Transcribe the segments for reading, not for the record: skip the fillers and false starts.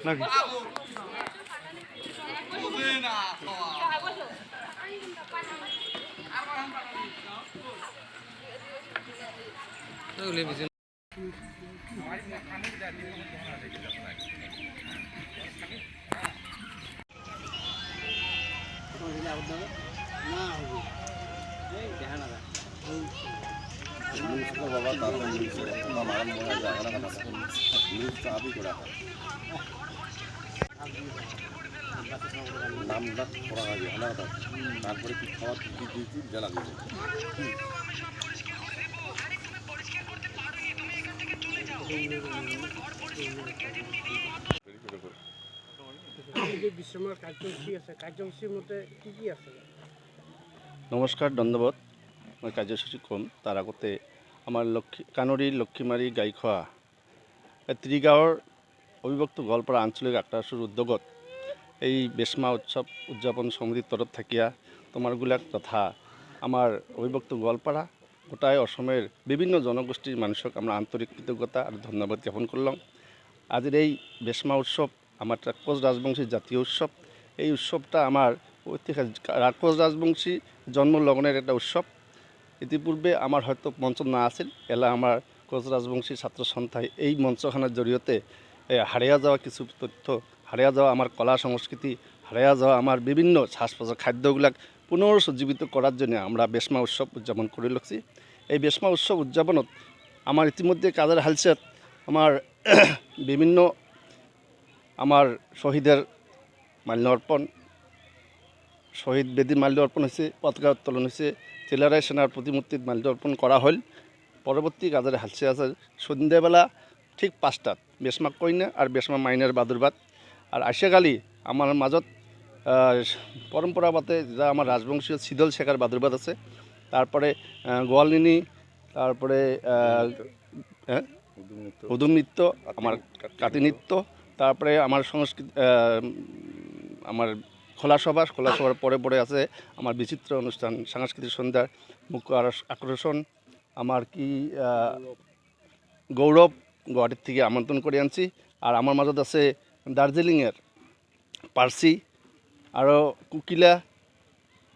নাকি নামটা করা হবে আলাদা, তারপরে কি খাওয়া দিয়েছি জেলা দিয়েছি। নমস্কাৰ, ধন্যবাদ। মই কাৰ্যসূচী ক'ম। তাৰ আগতে আমাৰ কানৰী লক্ষীমাৰী গাইখোৱা ত্ৰিগাঁৱৰ অবিভক্ত গোৱালপাৰা আঞ্চলিক আক্ৰাসুৰ উদ্যোগত এই বেশমা উৎসৱ উদযাপন সমিতিৰ তরফ থাকিয়া তোমারগুলাক তথা আমার অবিভক্ত গোৱালপাৰা গোটাই অসমের বিভিন্ন জনগোষ্ঠীর মানুষক আমরা আন্তরিক কৃতজ্ঞতা আর ধন্যবাদ জ্ঞাপন করলাম। আজের এই বেশমা উৎসব আমার কোচ রাজবংশী জাতীয় উৎসব। এই উৎসবটা আমার ঐতিহাসিক কোচ রাজবংশী জন্ম লগনের একটা উৎসব। ইতিপূর্বে আমার হয়তো মঞ্চ না আছিল, এলা আমার কোচ রাজবংশী ছাত্র সন্থায় এই মঞ্চখানার জড়িয়তে হারিয়ে যাওয়া কিছু তথ্য, হারিয়ে যাওয়া আমার কলা সংস্কৃতি, হারিয়ে যাওয়া আমার বিভিন্ন শ্বাস প্রশ্বাস খাদ্যগুলাক পুনরুজ্জীবিত করার জন্য আমরা বেশমা উৎসব উদযাপন করে লাগছি। এই বেশমা উৎসব উদযাপনত আমার ইতিমধ্যে কাজের হালসেত আমার বিভিন্ন আমার শহীদের মাল্য অর্পণ, শহীদ বেদীর মাল্য অর্পণ হয়েছে, পতাকা উত্তোলন হয়েছে, চিলারাই সেনার প্রতিমূর্তির মাল্য অর্পণ করা হল। পরবর্তী কাজের হালসে আছে সন্ধ্যাবেলা ঠিক 5টাত বেশমা কইনা আর বেশমা মাইনের বাদুরবাদ। আর আইসাকালি আমার মাজত পরম্পরাগতে যা আমার রাজবংশীয় শীতল শেখার বাদুরবাদ আছে, তারপরে গোয়ালিনী, তারপরে হুদুম নৃত্য, আমার কাতি নৃত্য, তারপরে আমার সংস্কৃতি আমার খোলাসভার পরে পরে আছে আমার বিচিত্র অনুষ্ঠান সাংস্কৃতিক সন্ধ্যার মুখ্য আকর্ষণ আমার কি গৌরব গুয়াহাটির থেকে আমন্ত্রণ করে আনছি। আর আমার মাজত আছে দার্জিলিংয়ের পার্সি, আরও কুকিলা,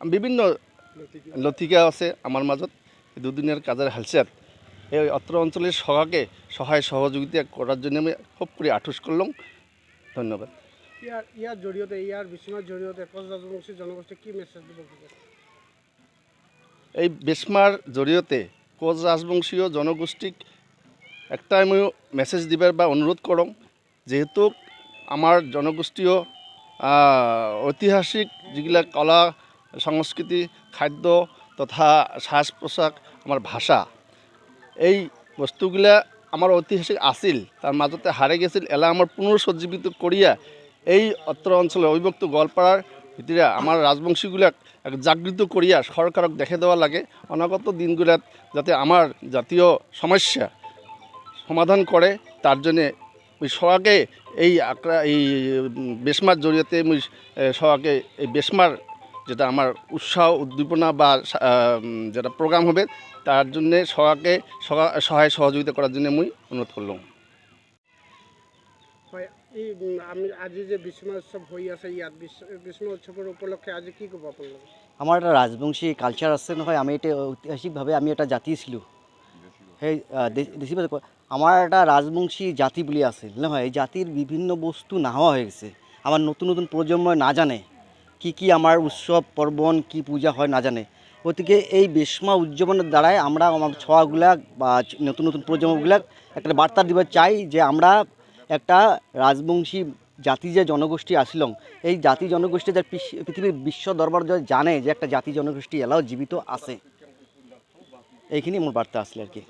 বিভিন্ন লতিকা আছে আমার মাজত। দুদিনের কাজের হালসাত এই অত্র অঞ্চলের সবাইকে সহায় সহযোগিতা করার জন্য আমি খুব করে আঠুস করলাম। ধন্যবাদ। ইয়ার জড়িয়তে ইয়ার বেশমার জড়িয়তে কোচ রাজবংশী জনগোষ্ঠী কি মেসেজ দিব? এই বেশমার জড়িয়তে কোচ রাজবংশীয় জনগোষ্ঠীক একটাই মই মেসেজ দিবার বা অনুরোধ করম, যেহেতু আমার জনগোষ্ঠীয় ঐতিহাসিক যেগুলা কলা সংস্কৃতি খাদ্য তথা শ্বাস পোশাক আমার ভাষা, এই বস্তুগুলা আমার ঐতিহাসিক আছিল, তার মাজতে হারে গেছিল, এলা আমার পুনরুজ্জীবিত করিয়া এই অত্র অঞ্চলে অবিভক্ত গোৱালপাৰাৰ ভিতরে আমার রাজবংশীগুলাক জাগৃত করিয়া সরকারক দেখে দেওয়া লাগে অনাগত দিনগুলাত যাতে আমার জাতীয় সমস্যা সমাধান করে। তার জন্যে ওই সবাইকে এই বেশমার জড়িয়তে মুই সবাইকে এই বেশমার যেটা আমার উৎসাহ উদ্দীপনা বা যেটা প্রোগ্রাম হবে তার জন্যে সবাইকে সহায় সহযোগিতা করার জন্য মুই অনুরোধ করলাম। এই আমি আজি যে বেশমা উৎসব হয়ে আছে, ইয়াত বেশমা উৎসবের উপলক্ষে আজি কি কব আপনার? আমার একটা রাজবংশী কালচার আছে নহয়, আমি এটা ঐতিহাসিকভাবে আমি এটা জাতি ছিলো, সেই দেশীভাবে আমার একটা রাজবংশী জাতি বলি আছে নহয়। এই জাতির বিভিন্ন বস্তু নাহোয়া হয়ে গেছে। আমার নতুন নতুন প্রজন্ম না জানে কি আমার উৎসব পার্বণ কি পূজা হয় না জানে। গতিকে এই বেশমা উদযাপনের দ্বারাই আমরা আমার ছোঁয়াগুলা বা নতুন নতুন প্রজন্মগুলাক একটা বার্তা দিতে চাই যে আমরা একটা রাজবংশী জাতি যে জনগোষ্ঠী আসিলাম, এই জাতি জনগোষ্ঠী যে পৃথিবীর বিশ্ব দরবার জানে যে একটা জাতি জনগোষ্ঠী এলাও জীবিত আছে। এইখানে মোর বার্তা আসলে আর কি।